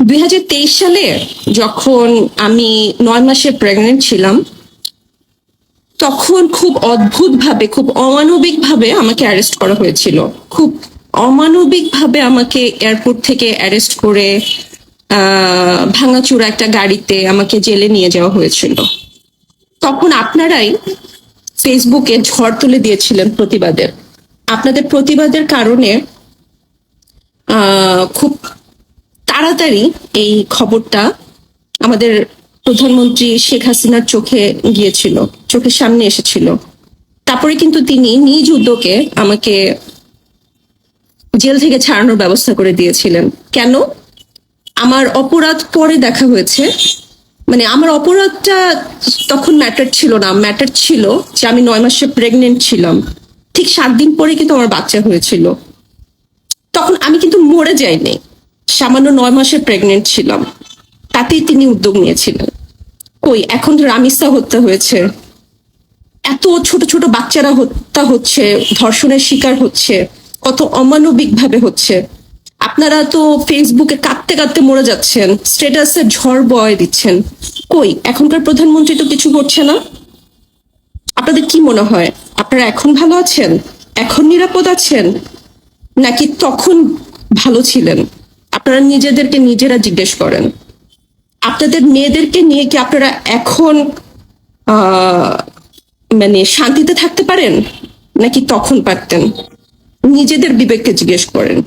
2023 সালে যখন আমি 9 মাসে প্রেগনেন্ট ছিলাম, তখন খুব অদ্ভুত ভাবে, খুব অমানবিক ভাবে আমাকে অ্যারেস্ট করা হয়েছিল। খুব অমানবিক ভাবে আমাকে এয়ারপোর্ট থেকে অ্যারেস্ট করে ভাঙাচোরা একটা গাড়িতে আমাকে জেলে নিয়ে যাওয়া হয়েছিল। তখন আপনারাই ফেসবুকে ঝড় তুলে দিয়েছিলেন প্রতিবাদের। আপনাদের প্রতিবাদের কারণে খুব তাড়াতাড়ি এই খবরটা আমাদের প্রধানমন্ত্রী শেখ হাসিনার চোখে গিয়েছিল, চোখের সামনে এসেছিল। তারপরে কিন্তু তিনি নিজ উদ্যোগে আমাকে জেল থেকে ছাড়ানোর ব্যবস্থা করে দিয়েছিলেন। কেন? আমার অপরাধ পরে দেখা হয়েছে, মানে আমার অপরাধটা তখন ম্যাটার ছিল না, ম্যাটার ছিল যে আমি 9 মাসে প্রেগনেন্ট ছিলাম। ঠিক 7 দিন পরে কিন্তু আমার বাচ্চা হয়েছিল। তখন আমি কিন্তু মরে যাইনি, সামান্য 9 মাসে প্রেগনেন্ট ছিলাম, তাতেই তিনি উদ্যোগ নিয়েছিলেন। কই এখন রামিসা হত্যা হয়েছে, এত ছোট ছোট বাচ্চারা হত্যা হচ্ছে, ধর্ষণের শিকার হচ্ছে, কত অমানবিক ভাবে হচ্ছে। আপনারা তো ফেসবুকে কাঁদতে কাঁদতে মরে যাচ্ছেন, স্ট্যাটাসে ঝড় বয় দিচ্ছেন। কই এখনকার প্রধানমন্ত্রী তো কিছু করছে না। আপনাদের কি মনে হয় আপনারা এখন ভালো আছেন, এখন নিরাপদ আছেন, নাকি তখন ভালো ছিলেন? আপনারা নিজেদেরকে নিজেরা জিজ্ঞেস করেন। আপনাদের মেয়েদেরকে নিয়ে কি আপনারা এখন মানে শান্তিতে থাকতে পারেন, নাকি তখন পারতেন? নিজেদের বিবেককে জিজ্ঞেস করেন।